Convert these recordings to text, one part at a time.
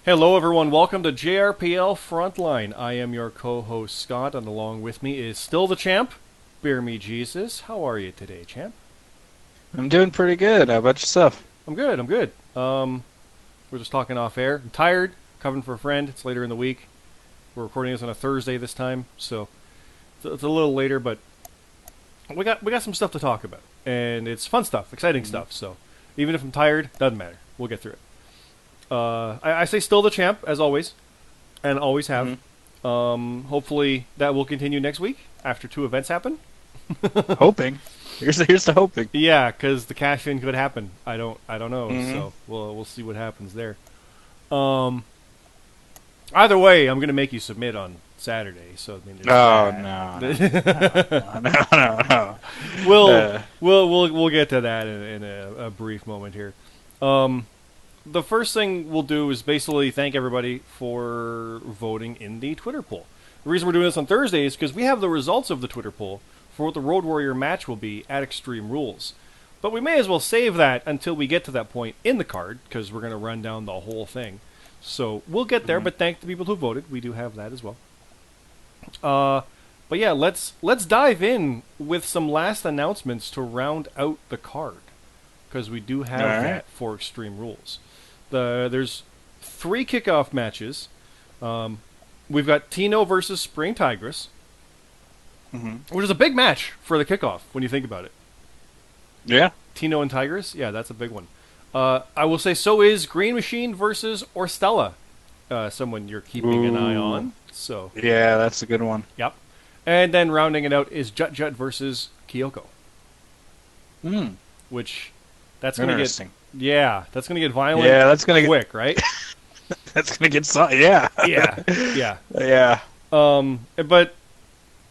Hello, everyone. Welcome to JRPL Frontline. I am your co-host Scott, and along with me is still the champ, Beer Me Jesus. How are you today, champ? I'm doing pretty good. How about yourself? I'm good. I'm good. We're just talking off air. I'm tired. Covering for a friend. It's later in the week. We're recording this on a Thursday this time, so it's a little later, but we got some stuff to talk about, and it's fun stuff, exciting stuff. So even if I'm tired, doesn't matter. We'll get through it. I say still the champ as always, and always have. Hopefully that will continue next week after two events happen. Hoping. Here's the hoping. Yeah, because the cash in could happen. I don't know. So we'll see what happens there. Either way, I'm gonna make you submit on Saturday. So I mean, there's No. we'll get to that in a brief moment here. The first thing we'll do is basically thank everybody for voting in the Twitter poll. The reason we're doing this on Thursday is because we have the results of the Twitter poll for what the Road Warrior match will be at Extreme Rules. But we may as well save that until we get to that point in the card, because we're going to run down the whole thing. So we'll get there, but thank the people who voted. We do have that as well. But yeah, let's dive in with some last announcements to round out the card, because we do have that for Extreme Rules. There's 3 kickoff matches. We've got Tino versus Spring Tigress, which is a big match for the kickoff when you think about it. Yeah. Tino and Tigress, yeah, that's a big one. I will say so is Green Machine versus Orstella, someone you're keeping an eye on. So yeah, that's a good one. Yep. And then rounding it out is Jut Jut versus Kyoko. Which that's going to get that's going to get violent. Yeah, that's going to quick, right? That's going to get yeah. Yeah. Yeah. But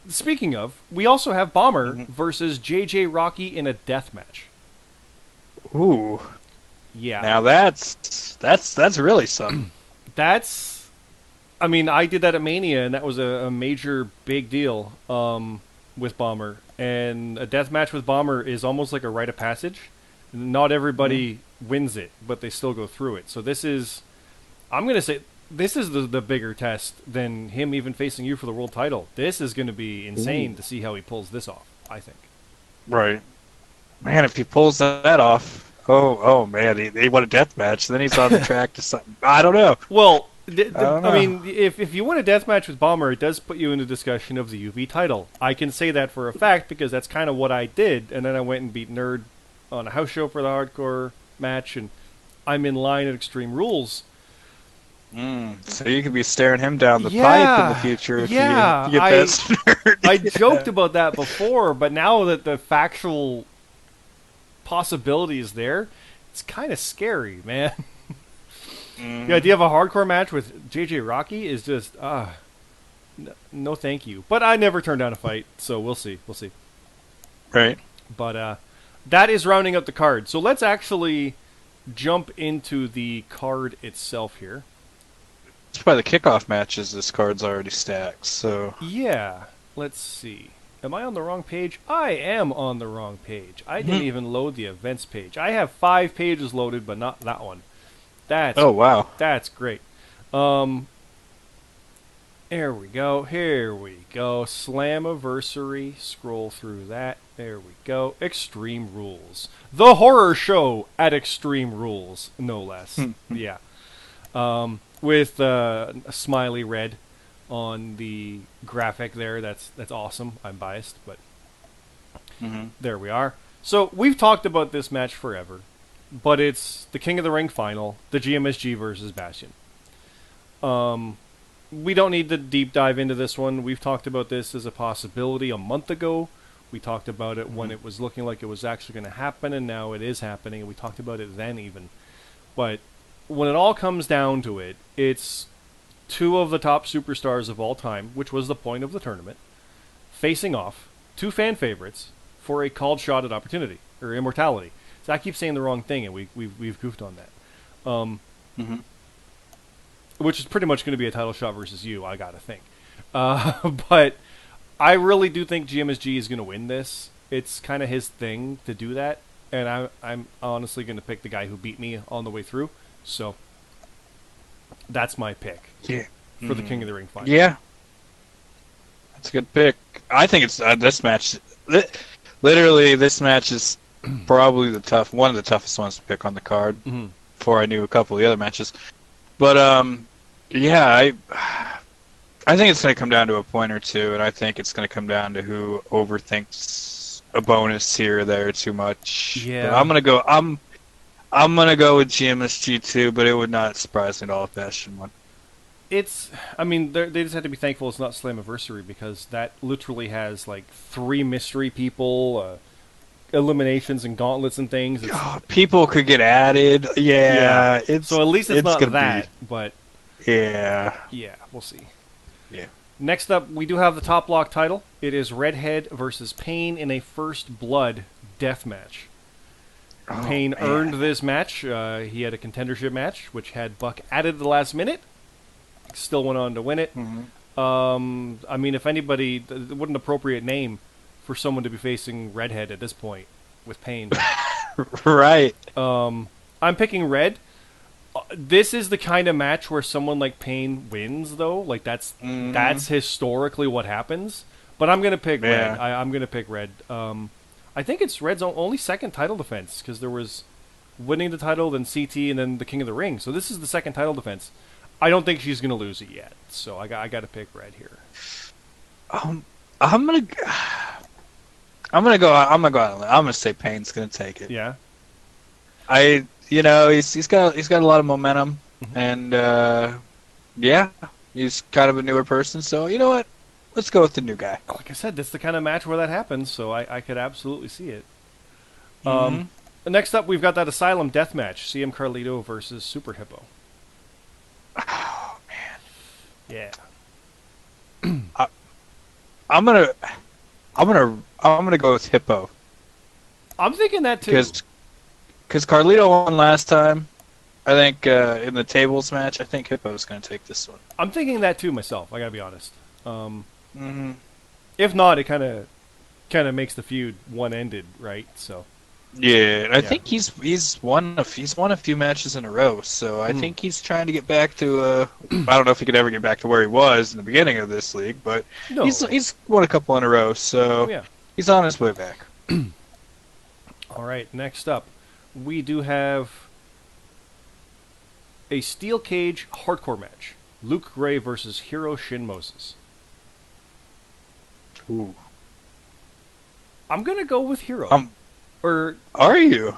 speaking of, we also have Bomber versus JJ Rocky in a death match. Ooh. Yeah. Now that's really something. I mean, I did that at Mania, and that was a major big deal with Bomber. And a death match with Bomber is almost like a rite of passage. Not everybody wins it, but they still go through it. So this is, I'm going to say, this is the bigger test than him even facing you for the world title. This is going to be insane to see how he pulls this off, I think. Right. Man, if he pulls that off, oh man, he won a death match. Then he's on the track to something. I don't know. Well, I mean, if you win a death match with Bomber, it does put you in a discussion of the UV title. I can say that for a fact because that's kind of what I did, and then I went and beat Nerd on a house show for the hardcore match, and I'm in line at Extreme Rules. So you could be staring him down the pipe in the future if you get that Nerd. I joked about that before, but now that the factual possibility is there, it's kind of scary, man. The idea of a hardcore match with JJ Rocky is just no thank you. But I never turned down a fight, so we'll see. Right. But that is rounding up the card. So let's actually jump into the card itself here. By the kickoff matches, this card's already stacked. So yeah, let's see. Am I on the wrong page? I am on the wrong page. I didn't even load the events page. I have 5 pages loaded, but not that one. Oh wow, that's great. Here we go. Slammiversary. Scroll through that. There we go. Extreme Rules. The horror show at Extreme Rules, no less. Yeah. With a smiley red on the graphic there. That's awesome. I'm biased, but there we are. So we've talked about this match forever, but it's the King of the Ring final, the GMSG versus Bastion. We don't need to deep dive into this one. We've talked about this as a possibility a month ago. We talked about it when it was looking like it was actually going to happen, and now it is happening, and we talked about it then even. But when it all comes down to it, it's 2 of the top superstars of all time, which was the point of the tournament, facing off, 2 fan favorites, for a called shot at opportunity, or immortality. So I keep saying the wrong thing, and we've goofed on that. Which is pretty much going to be a title shot versus you, I gotta think. But I really do think GMSG is going to win this. It's kind of his thing to do that, and I'm honestly going to pick the guy who beat me on the way through. So That's my pick Yeah. for the King of the Ring final. Yeah. That's a good pick. I think it's this match. Literally, this match is probably one of the toughest ones to pick on the card. Mm-hmm. Before I knew a couple of the other matches, but yeah, I think it's going to come down to a point or two, and I think it's going to come down to who overthinks a bonus here or there too much. Yeah, but I'm gonna go with GMSG too, but it would not surprise me at all if Bastion won. I mean, they just have to be thankful it's not Slammiversary, because that literally has like 3 mystery people, eliminations and gauntlets and things. People could get added. Yeah. So at least it's not that, but yeah, we'll see. Yeah. Next up, we do have the top block title. It is Redhead versus Pain in a First Blood death match. Pain earned this match. He had a contendership match, which had Buck added at the last minute. Still went on to win it. Mm-hmm. I mean, if anybody, what an appropriate name for someone to be facing Redhead at this point with Pain. Right. I'm picking Red. This is the kind of match where someone like Pain wins, though. Like that's historically what happens. But I'm gonna pick Red. I'm gonna pick Red. I think it's Red's only second title defense, because there was winning the title, then CT, and then the King of the Ring. So this is the second title defense. I don't think she's gonna lose it yet. So I got to pick Red here. I'm gonna say Pain's gonna take it. Yeah. He's got a lot of momentum, and he's kind of a newer person. So you know what? Let's go with the new guy. Like I said, that's the kind of match where that happens. So I could absolutely see it. Next up, we've got that Asylum death match: CM Carlito versus Super Hippo. Oh man. Yeah. I'm gonna go with Hippo. I'm thinking that too. Because Carlito won last time. I think in the tables match, I think Hippo's going to take this one. I'm thinking that too myself. I gotta be honest. If not, it kind of makes the feud one-ended, right? So. Yeah, I think he's won a few matches in a row. So I think he's trying to get back to. I don't know if he could ever get back to where he was in the beginning of this league, but he's won a couple in a row. So he's on his way back. All right, next up, we do have a steel cage hardcore match: Luke Gray versus Hiro Shin Moses. Ooh. I'm gonna go with Hiro. Or are you?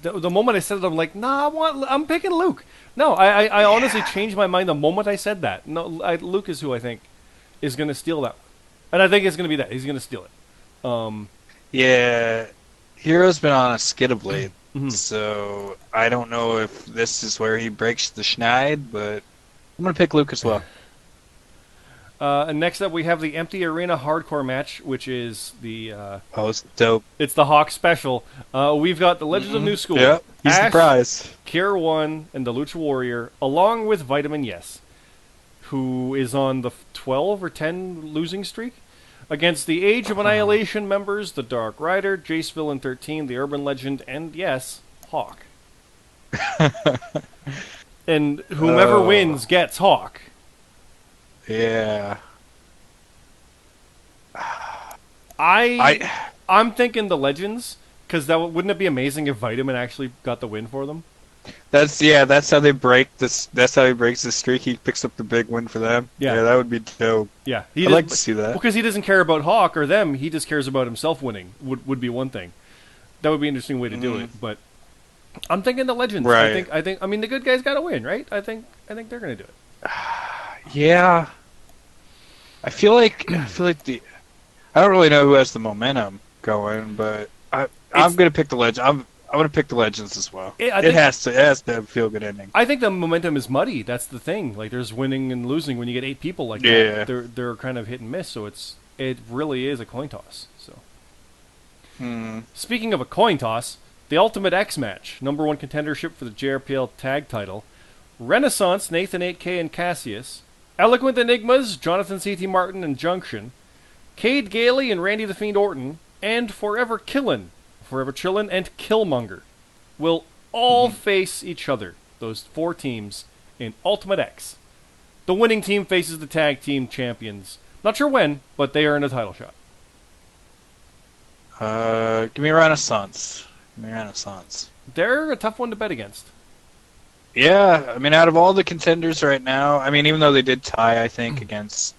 The moment I said it, I'm like, nah, I'm picking Luke. No, I honestly changed my mind the moment I said that. No, Luke is who I think is going to steal that one. And I think it's going to be that. He's going to steal it. Yeah, Hiro's been on a skid of late, so I don't know if this is where he breaks the schneid, but I'm going to pick Luke as well. And next up, we have the Empty Arena Hardcore match, which is the... it's dope. It's the Hawk special. We've got the Legends of New School. Yeah, he's the prize. Kier 1 and the Lucha Warrior, along with Vitamin Yes, who is on the 12 or 10 losing streak, against the Age of Annihilation members, the Dark Rider, Jace Villain 13, the Urban Legend, and yes, Hawk. And whomever wins gets Hawk. Yeah. I'm thinking the Legends, because wouldn't it be amazing if Vitamin actually got the win for them? That's how they break this. That's how he breaks the streak. He picks up the big win for them. Yeah, that would be dope. Yeah, I'd like to see that. Because he doesn't care about Hawk or them. He just cares about himself winning. Would be one thing. That would be an interesting way to do it. But I'm thinking the Legends. Right. I mean, the good guys got to win, right? I think they're going to do it. Yeah. I feel like I don't really know who has the momentum going, but I'm going to pick the Legends. I'm going to pick the Legends as well. It has to have a feel-good ending. I think the momentum is muddy. That's the thing. Like, there's winning and losing when you get 8 people like that. They're kind of hit and miss, so it really is a coin toss. So, Speaking of a coin toss, the Ultimate X match, #1 contendership for the JRPL tag title, Renaissance, Nathan 8K and Cassius, Eloquent Enigmas, Jonathan C.T. Martin and Junction, Cade Gailey and Randy the Fiend Orton, and Forever Chillin' and Killmonger will all face each other those 4 teams in Ultimate X. The winning team faces the tag team champions. Not sure when, but they are in a title shot. Give me Renaissance. They're a tough one to bet against. Yeah, I mean, out of all the contenders right now, I mean, even though they did tie, I think, against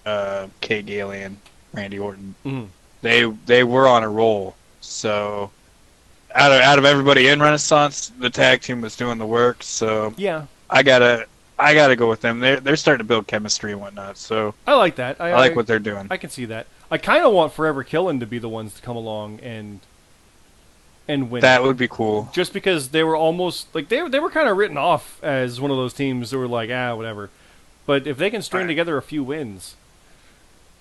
Kay Gailey and Randy Orton, they were on a roll. So, out of everybody in Renaissance, the tag team was doing the work. So, yeah, I gotta go with them. They're starting to build chemistry and whatnot. So, I like that. I like what they're doing. I can see that. I kind of want Forever Killin' to be the ones to come along and win. That would be cool. Just because they were almost like they were kind of written off as one of those teams that were like, whatever. But if they can string together a few wins,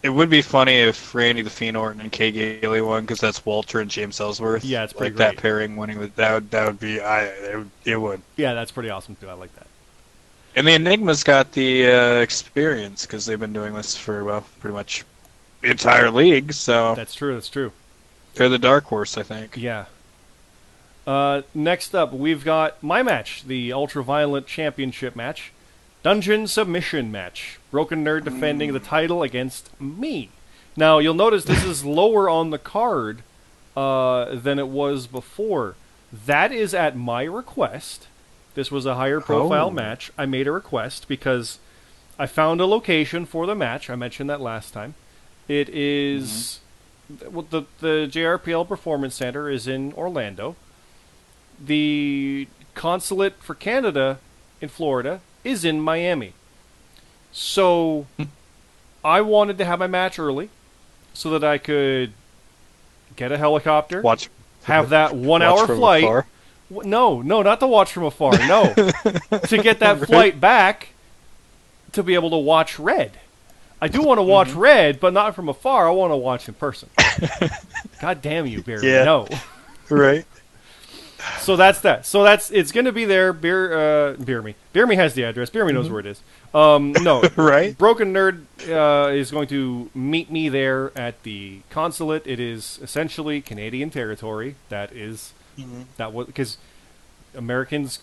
it would be funny if Randy the Fiend Orton and Kay Gailey won, because that's Walter and James Ellsworth. Yeah, it's pretty like great. That pairing winning with that would be it would. Yeah, that's pretty awesome too. I like that. And the Enigma's got the experience because they've been doing this for pretty much the entire league. So that's true. That's true. They're the dark horse, I think. Yeah. Next up, we've got my match, the Ultraviolent Championship match. Dungeon Submission match. Broken Nerd defending the title against me. Now, you'll notice this is lower on the card than it was before. That is at my request. This was a higher profile match. I made a request because I found a location for the match. I mentioned that last time. It is... The JRPL Performance Center is in Orlando. The consulate for Canada in Florida is in Miami. So I wanted to have my match early so that I could get a helicopter, have that 1 hour flight. No, not to watch from afar. No, to get that flight back to be able to watch Red. I do want to watch Red, but not from afar. I want to watch in person. God damn you, Beer. Yeah. No. Right. So that's that. So it's going to be there. Beer Me has the address. Beer Me knows where it is. No. Right. Broken Nerd is going to meet me there at the consulate. It is essentially Canadian territory. That is that was because Americans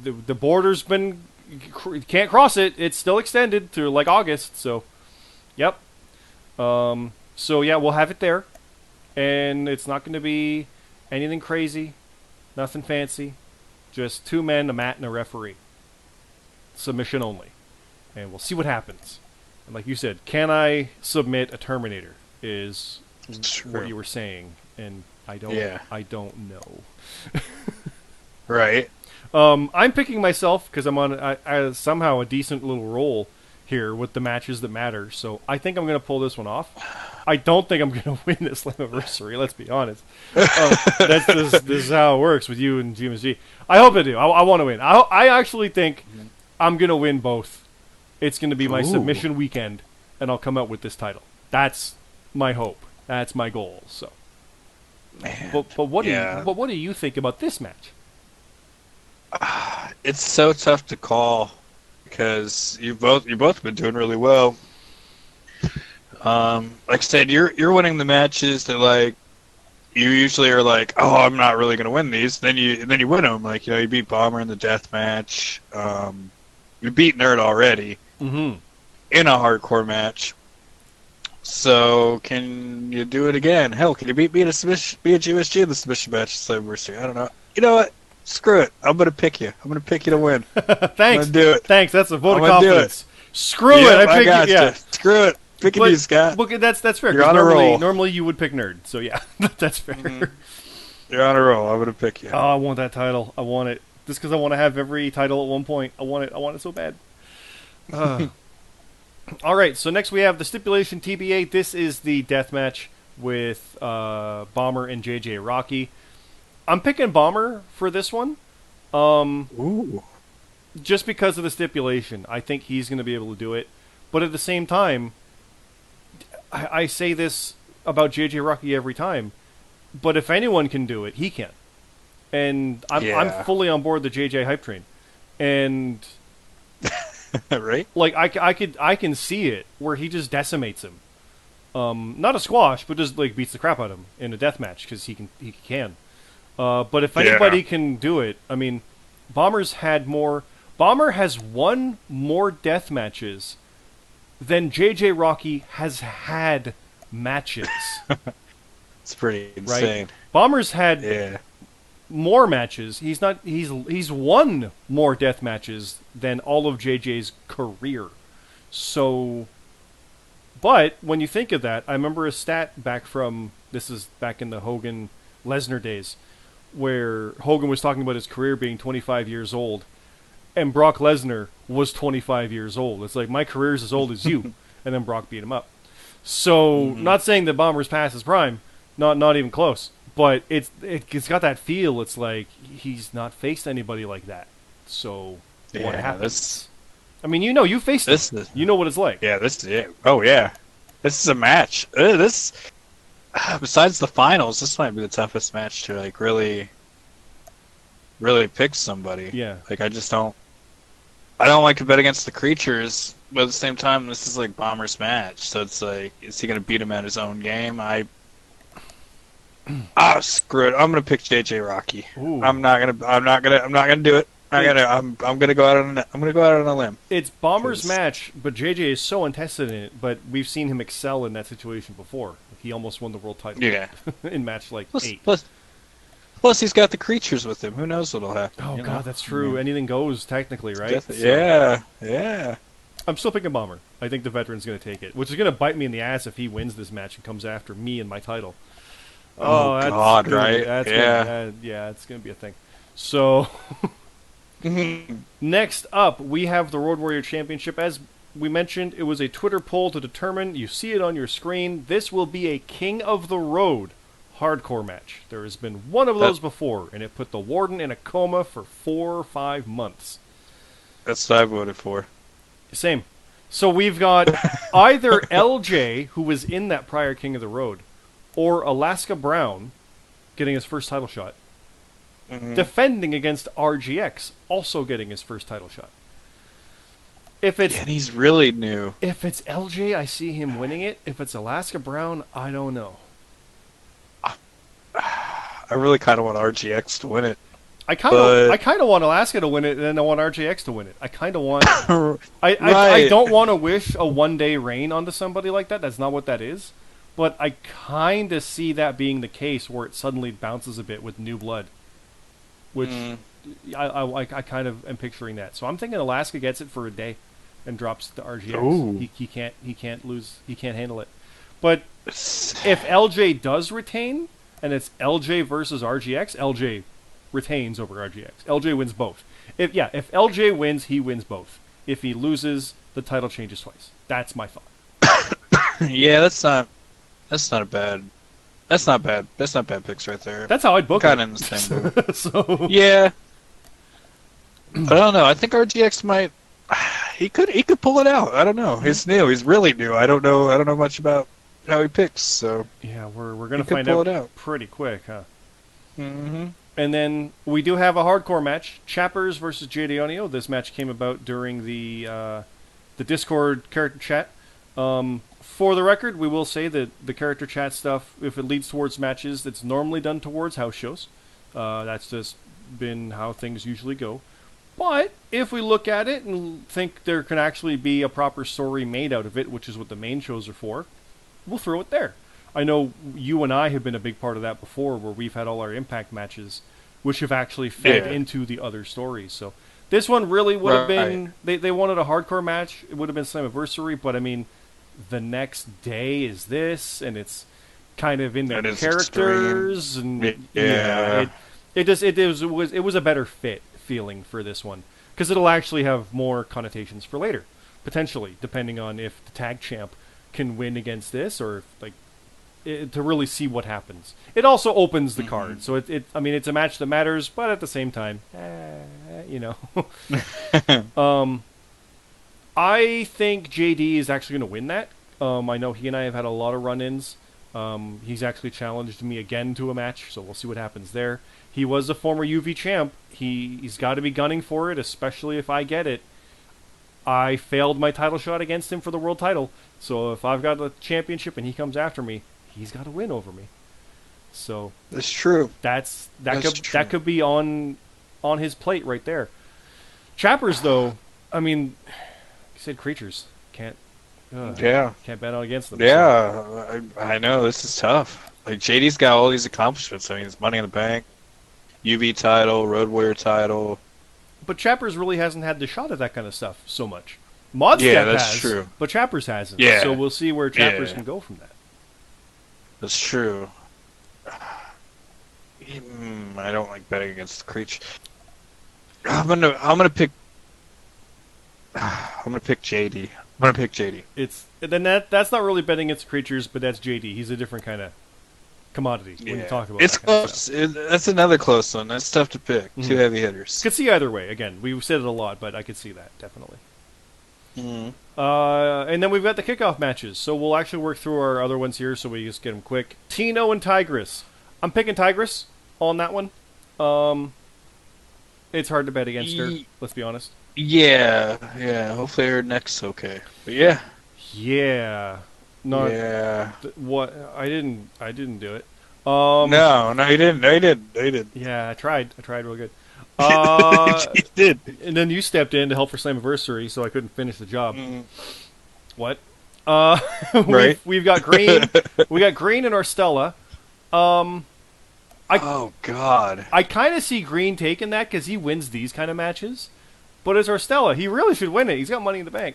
the border's been can't cross it. It's still extended through like August. So, yep. So yeah, we'll have it there, and it's not going to be anything crazy. Nothing fancy. Just 2 men, a mat, and a referee. Submission only. And we'll see what happens. And like you said, can I submit a Terminator is what you were saying. And I don't know. Right. I'm picking myself because I'm on I somehow a decent little roll here with the matches that matter. So I think I'm going to pull this one off. I don't think I'm going to win this Slammiversary, let's be honest. This is how it works with you and GMSG. I hope I do. I want to win. I actually think I'm going to win both. It's going to be my submission weekend, and I'll come out with this title. That's my hope. That's my goal. So, man, but what do you think about this match? It's so tough to call because you both been doing really well. Like I said, you're winning the matches that like you usually are like, oh, I'm not really gonna win these. Then you win them. Like you beat Bomber in the death match. You beat Nerd already in a hardcore match. So can you do it again? Hell, can you beat me in a GSG in the submission match? Slammiversary? I don't know. You know what? Screw it. I'm gonna pick you. I'm gonna pick you to win. Thanks. I'm gonna do it. Thanks. That's a vote of confidence. Screw it. I got you. Yeah. Screw it. Picking you, Scott. Well, that's fair. You're on a roll. Normally you would pick Nerd. So yeah, that's fair. You're on a roll. I'm gonna pick you. Oh, I want that title. I want it. Just because I want to have every title at one point. I want it. I want it so bad. All right. So next we have the stipulation TBA. This is the death match with Bomber and JJ Rocky. I'm picking Bomber for this one. Just because of the stipulation. I think he's going to be able to do it. But at the same time, I say this about JJ Rocky every time. But if anyone can do it, he can. And I'm fully on board the JJ hype train. And right? Like I can see it where he just decimates him. Not a squash, but just like beats the crap out of him in a death match because he can. But if anybody can do it, I mean, Bomber's had more. Bomber has won more death matches than JJ Rocky has had matches. It's pretty insane. Right? Bomber's had more matches. He's won more death matches than all of JJ's career. So, but when you think of that, I remember a stat back in the Hogan Lesnar days, where Hogan was talking about his career being 25 years old, and Brock Lesnar was 25 years old. It's like, my career's as old as you, and then Brock beat him up. So, not saying that Bomber's past his prime, not even close, but it's got that feel. It's like he's not faced anybody like that. So, what happens? I mean, you faced this. You know what it's like. Yeah, oh yeah, this is a match. Besides the finals, this might be the toughest match to like really pick somebody. Yeah. Like I don't like to bet against the creatures, but at the same time, this is like Bomber's match. So it's like, is he gonna beat him at his own game? Screw it. I'm gonna pick JJ Rocky. Ooh. I'm not gonna do it. I'm gonna go out on a limb. It's Bomber's match, but JJ is so untested in it. But we've seen him excel in that situation before. He almost won the world title. Yeah. In match 8. Plus, he's got the creatures with him. Who knows what'll happen? Oh God, that's true. Yeah. Anything goes technically, right? Yeah. I'm still picking Bomber. I think the veteran's going to take it, which is going to bite me in the ass if he wins this match and comes after me and my title. Oh God, right? It's going to be a thing. So. Next up, we have the Road Warrior Championship. As we mentioned, it was a Twitter poll to determine. You see it on your screen. This will be a King of the Road hardcore match. There has been one of those before, and it put the Warden in a coma for 4 or 5 months. That's what I voted for. Same. So we've got either LJ, who was in that prior King of the Road, or Alaska Brown getting his first title shot. Defending against RGX, also getting his first title shot. And he's really new. If it's LJ, I see him winning it. If it's Alaska Brown, I don't know. I really kind of want RGX to win it. I kind of want Alaska to win it, and then I want RGX to win it. I kind of want. I don't want to wish a one-day reign onto somebody like that. That's not what that is. But I kind of see that being the case, where it suddenly bounces a bit with new blood. Which I kind of am picturing that. So I'm thinking Alaska gets it for a day and drops the RGX. He can't lose. He can't handle it. But if LJ does retain and it's LJ versus RGX, LJ retains over RGX. LJ wins both. If LJ wins, he wins both. If he loses, the title changes twice. That's my thought. Yeah, that's not bad picks right there. That's how I'd book kind it. Of in the same move. So yeah, I don't know. I think RGX might. He could pull it out. I don't know. He's new. He's really new. I don't know much about how he picks. So yeah, we're gonna find out pretty quick, huh? Mm-hmm. And then we do have a hardcore match: Chappers versus Jay Deonio. This match came about during the Discord character chat. For the record, we will say that the character chat stuff, if it leads towards matches, it's normally done towards house shows. That's just been how things usually go. But if we look at it and think there can actually be a proper story made out of it, which is what the main shows are for, we'll throw it there. I know you and I have been a big part of that before, where we've had all our Impact matches, which have actually fed into the other stories. So this one really would have been... They wanted a hardcore match. It would have been Slammiversary, but I mean... The next day is this, and it's kind of in their characters, extreme. and it was a better fit feeling for this one, because it'll actually have more connotations for later, potentially, depending on if the tag champ can win against this, or to really see what happens. It also opens the card, so it's a match that matters, but at the same time, I think JD is actually going to win that. I know he and I have had a lot of run-ins. He's actually challenged me again to a match, so we'll see what happens there. He was a former UV champ. He's got to be gunning for it, especially if I get it. I failed my title shot against him for the world title, so if I've got the championship and he comes after me, he's got to win over me. So that's true. That could be on on his plate right there. Chappers, though, I mean, you said creatures. Can't bet out against them. Yeah, so. I know, this is tough. Like, JD's got all these accomplishments. I mean, he's Money in the Bank, UB title, Road Warrior title. But Chappers really hasn't had the shot at that kind of stuff so much. Modstep that's has, true. But Chappers hasn't. Yeah. So we'll see where Chappers can go from that. That's true. I don't like betting against the creature. I'm gonna pick JD. I'm gonna pick JD. That's not really betting against creatures, but that's JD. He's a different kind of commodity when you talk about. It's close. That's another close one. That's tough to pick. Two heavy hitters. Could see either way. Again, we've said it a lot, but I could see that definitely. And then we've got the kickoff matches. So we'll actually work through our other ones here, so we just get them quick. Tino and Tigress. I'm picking Tigress on that one. It's hard to bet against her. Let's be honest. Yeah. Hopefully her neck's okay. But yeah. What? I didn't do it. No, you didn't. Yeah, I tried real good. You did. And then you stepped in to help for Slammiversary, so I couldn't finish the job. What? Right. We've got Green. We got Green and Arstella. Oh God. I kind of see Green taking that because he wins these kind of matches. But as Arstella, he really should win it. He's got Money in the Bank.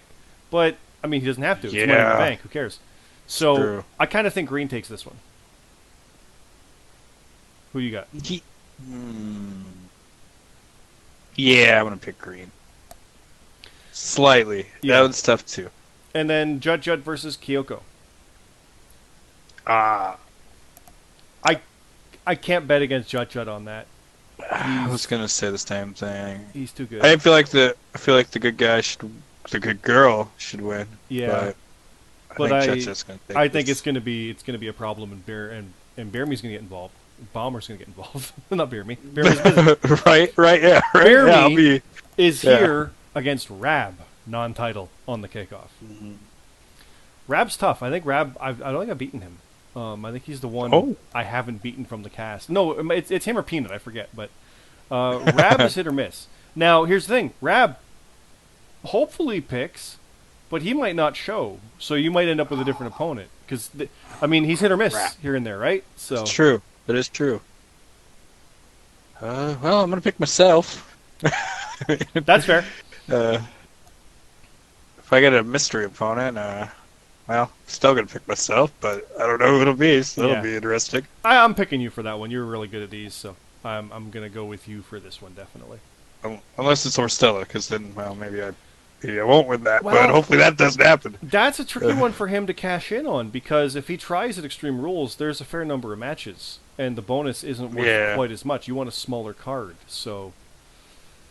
But I mean, he doesn't have to. It's Money in the Bank. Who cares? So true. I kind of think Green takes this one. Who you got? Yeah, I'm gonna pick Green. Slightly. Yeah. That one's tough too. And then Judd versus Kyoko. I can't bet against Judd on that. I was gonna say the same thing. He's too good. I feel like the good guy the good girl should win. Yeah. But I think Judd's gonna take I think it's gonna be a problem, and Bear Me's gonna get involved. Bomber's gonna get involved. Not Bear Me. Bear Me's right, yeah. Right. Bear Me is here against Rab, non-title on the kickoff. Rab's tough. I think Rab. I don't think I've beaten him. I think he's the one I haven't beaten from the cast. No, it's him or Peanut. I forget, but Rab is hit or miss. Now here's the thing: Rab hopefully picks, but he might not show. So you might end up with a different opponent because he's hit or miss here and there, right? So it's true. That is true. Well, I'm gonna pick myself. That's fair. If I get a mystery opponent, well, still gonna pick myself, but I don't know who it'll be, so it'll be interesting. I'm picking you for that one. You're really good at these, so I'm gonna go with you for this one definitely. Unless it's Orstella, because then, well, maybe I won't win that, but hopefully that doesn't happen. That's a tricky one for him to cash in on, because if he tries at Extreme Rules, there's a fair number of matches, and the bonus isn't worth quite as much. You want a smaller card, so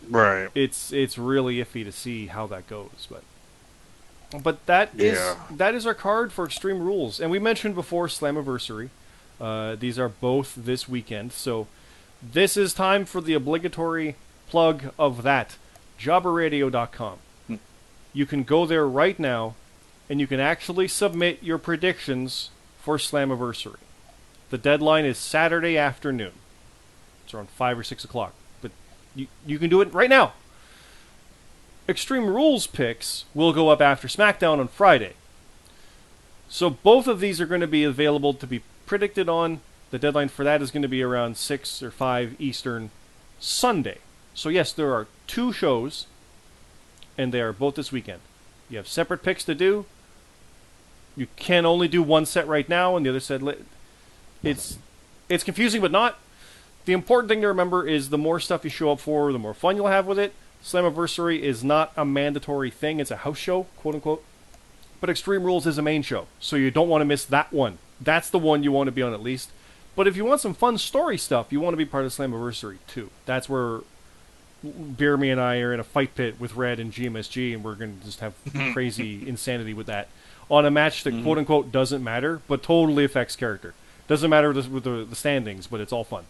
right. It's really iffy to see how that goes, but that is our card for Extreme Rules. And we mentioned before Slammiversary. These are both this weekend, so this is time for the obligatory plug of that. JobberRadio.com. You can go there right now, and you can actually submit your predictions for Slammiversary. The deadline is Saturday afternoon. It's around 5 or 6 o'clock. But you can do it right now. Extreme Rules picks will go up after SmackDown on Friday. So both of these are going to be available to be predicted on. The deadline for that is going to be around 6 or 5 Eastern Sunday. So yes, there are 2 shows, and they are both this weekend. You have separate picks to do. You can only do one set right now, and the other set... It's confusing, but not. The important thing to remember is the more stuff you show up for, the more fun you'll have with it. Slammiversary is not a mandatory thing. It's a house show, quote-unquote. But Extreme Rules is a main show, so you don't want to miss that one. That's the one you want to be on at least. But if you want some fun story stuff, you want to be part of Slammiversary too. That's where Beer Me and I are in a fight pit with Red and GMSG, and we're going to just have crazy insanity with that. On a match that, quote-unquote, doesn't matter, but totally affects character. Doesn't matter with the standings, but it's all fun.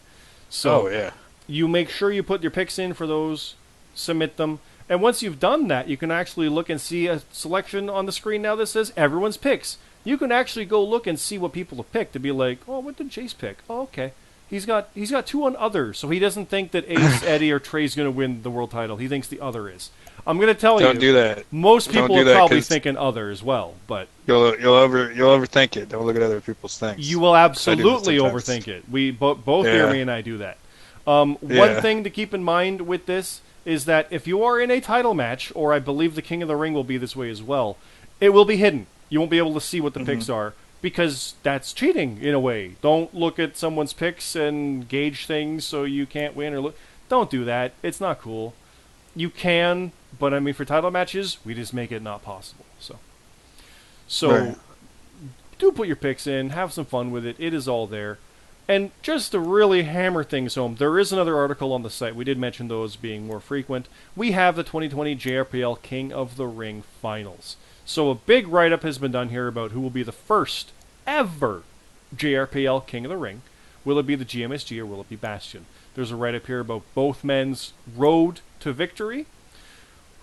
So you make sure you put your picks in for those, submit them, and once you've done that, you can actually look and see a selection on the screen now that says everyone's picks. You can actually go look and see what people have picked to be like, oh, what did Jace pick? Oh, okay. He's got 2 on others, so he doesn't think that Ace, Eddie, or Trey's going to win the world title. He thinks the other is. I'm going to tell you. Don't do that. Most people are probably thinking other as well, but you'll overthink it. Don't look at other people's things. You will absolutely overthink it. We both Jeremy and I do that. One thing to keep in mind with this is that if you are in a title match, or I believe the King of the Ring will be this way as well, it will be hidden. You won't be able to see what the picks are, because that's cheating in a way. Don't look at someone's picks and gauge things so you can't win, or don't do that. It's not cool. You can, but I mean, for title matches, we just make it not possible. So do put your picks in, have some fun with it. It is all there. And just to really hammer things home, there is another article on the site. We did mention those being more frequent. We have the 2020 JRPL King of the Ring Finals. So a big write-up has been done here about who will be the first ever JRPL King of the Ring. Will it be the GMSG or will it be Bastion? There's a write-up here about both men's road to victory,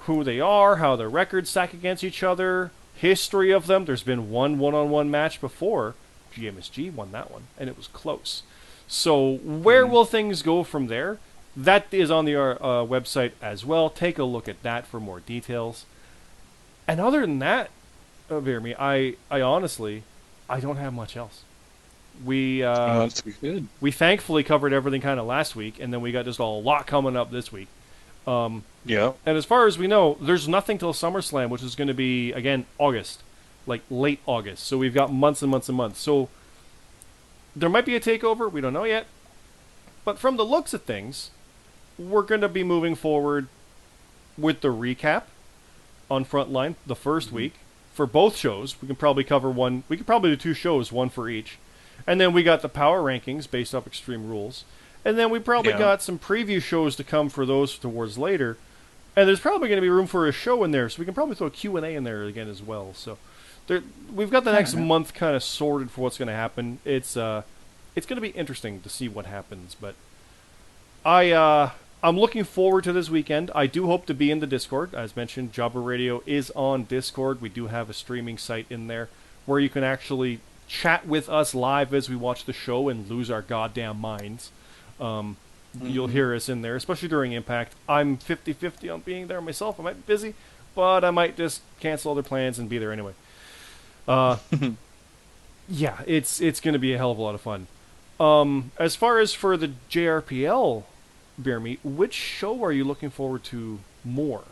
who they are, how their records stack against each other, history of them. There's been one-on-one match before. GMSG won that one, and it was close. So where will things go from there? That is on the website as well. Take a look at that for more details. And other than that, Jeremy, I honestly, I don't have much else. We thankfully covered everything kind of last week, and then we got just a lot coming up this week. And as far as we know, there's nothing till SummerSlam, which is going to be, again, August. Like late August. So we've got months and months and months. So there might be a takeover. We don't know yet. But from the looks of things, we're going to be moving forward with the recap on Frontline the first week for both shows. We can probably cover one. We could probably do 2 shows, one for each. And then we got the power rankings based off Extreme Rules. And then we probably got some preview shows to come for those towards later. And there's probably going to be room for a show in there. So we can probably throw a Q&A in there again as well. So we've got the next month kind of sorted for what's going to happen. It's going to be interesting to see what happens, but I'm looking forward to this weekend. I do hope to be in the Discord. As mentioned, Jobber Radio is on Discord. We do have a streaming site in there where you can actually chat with us live as we watch the show and lose our goddamn minds. You'll hear us in there, especially during Impact. I'm 50-50 on being there myself. I might be busy, but I might just cancel other plans and be there anyway. Yeah, it's going to be a hell of a lot of fun. As far as for the JRPL, Bear Meat, which show are you looking forward to more?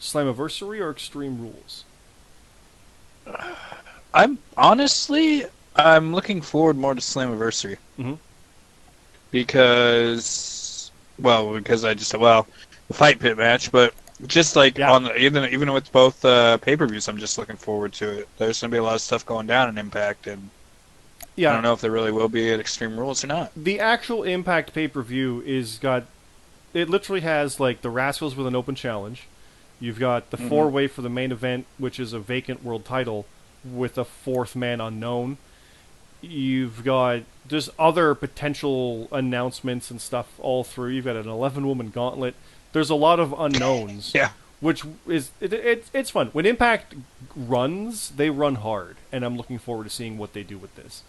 Slammiversary or Extreme Rules? I'm looking forward more to Slammiversary. Because the Fight Pit match, but just like even with both pay-per-views, I'm just looking forward to it. There's going to be a lot of stuff going down in Impact, and I don't know if there really will be at Extreme Rules or not. The actual Impact pay-per-view it literally has like the Rascals with an open challenge. You've got the 4-way for the main event, which is a vacant world title with a 4th man unknown. You've got there's other potential announcements and stuff all through. You've got an 11-woman gauntlet. There's a lot of unknowns. Which is it's fun. When Impact runs, they run hard, and I'm looking forward to seeing what they do with this.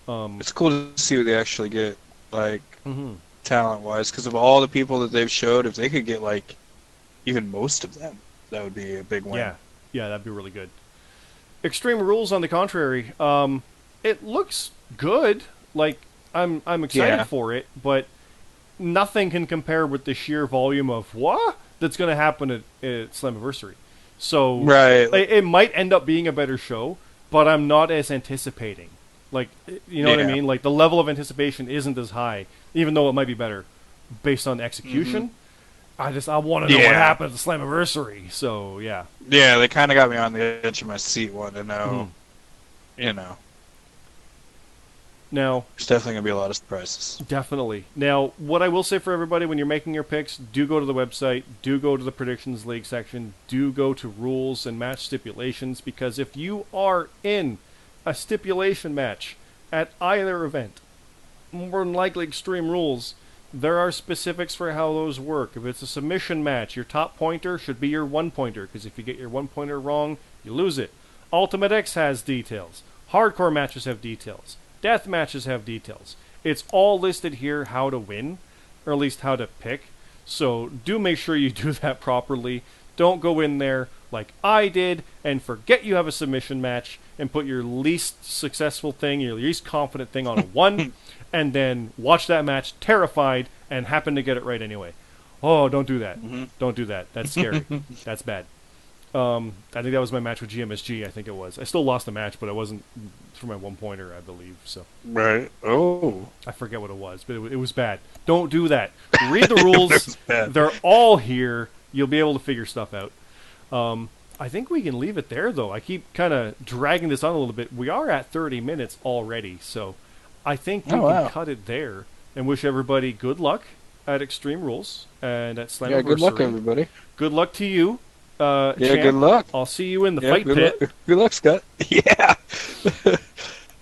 It's cool to see what they actually get, like talent-wise, because of all the people that they've showed. If they could get like even most of them, that would be a big win. Yeah, that'd be really good. Extreme Rules, on the contrary, it looks good. Like I'm excited for it, but nothing can compare with the sheer volume of that's going to happen at Slammiversary. So it might end up being a better show, but I'm not as anticipating. Like, you know what I mean? Like, the level of anticipation isn't as high, even though it might be better based on execution. I want to know what happened at the Slammiversary. So, yeah. Yeah, they kind of got me on the edge of my seat wanting to know, Now, there's definitely going to be a lot of surprises. Definitely. Now, what I will say for everybody, when you're making your picks, do go to the website, do go to the Predictions League section, do go to Rules and Match Stipulations, because if you are in a stipulation match at either event, more than likely Extreme Rules, there are specifics for how those work. If it's a submission match, your top pointer should be your 1-pointer, because if you get your 1-pointer wrong, you lose it. Ultimate X has details. Hardcore matches have details. Death matches have details. It's all listed here how to win, or at least how to pick. So do make sure you do that properly. Don't go in there like I did and forget you have a submission match and put your least successful thing, your least confident thing on a 1, and then watch that match terrified and happen to get it right anyway. Oh, don't do that. Don't do that. That's scary. That's bad. I think that was my match with GMSG, I think it was. I still lost the match, but it wasn't for my 1-pointer, I believe. So right. Oh. I forget what it was, but it was bad. Don't do that. Read the rules. They're all here. You'll be able to figure stuff out. I think we can leave it there, though. I keep kind of dragging this on a little bit. We are at 30 minutes already, so I think we can cut it there and wish everybody good luck at Extreme Rules and at Slammiversary. Yeah, good luck, everybody. Good luck to you. Champ. Good luck. I'll see you in the fight pit. Good luck, Scott. Yeah.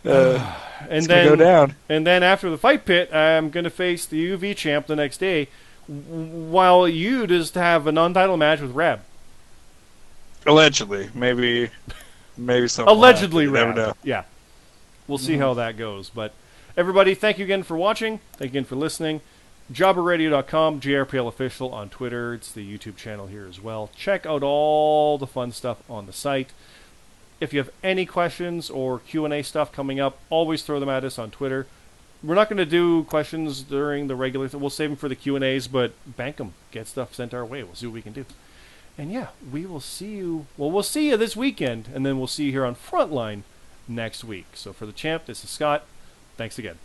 And then go down. And then after the fight pit, I'm going to face the UV champ the next day, while you just have a non-title match with Rab. Allegedly, maybe something. Allegedly, Rab. Never know. Yeah, we'll see how that goes. But everybody, thank you again for watching. Thank you again for listening. JobberRadio.com, JRPL Official on Twitter. It's the YouTube channel here as well. Check out all the fun stuff on the site. If you have any questions or Q&A stuff coming up, always throw them at us on Twitter. We're not going to do questions during the regular... We'll save them for the Q&As, but bank them. Get stuff sent our way. We'll see what we can do. And yeah, we will see you... Well, we'll see you this weekend, and then we'll see you here on Frontline next week. So for the champ, this is Scott. Thanks again.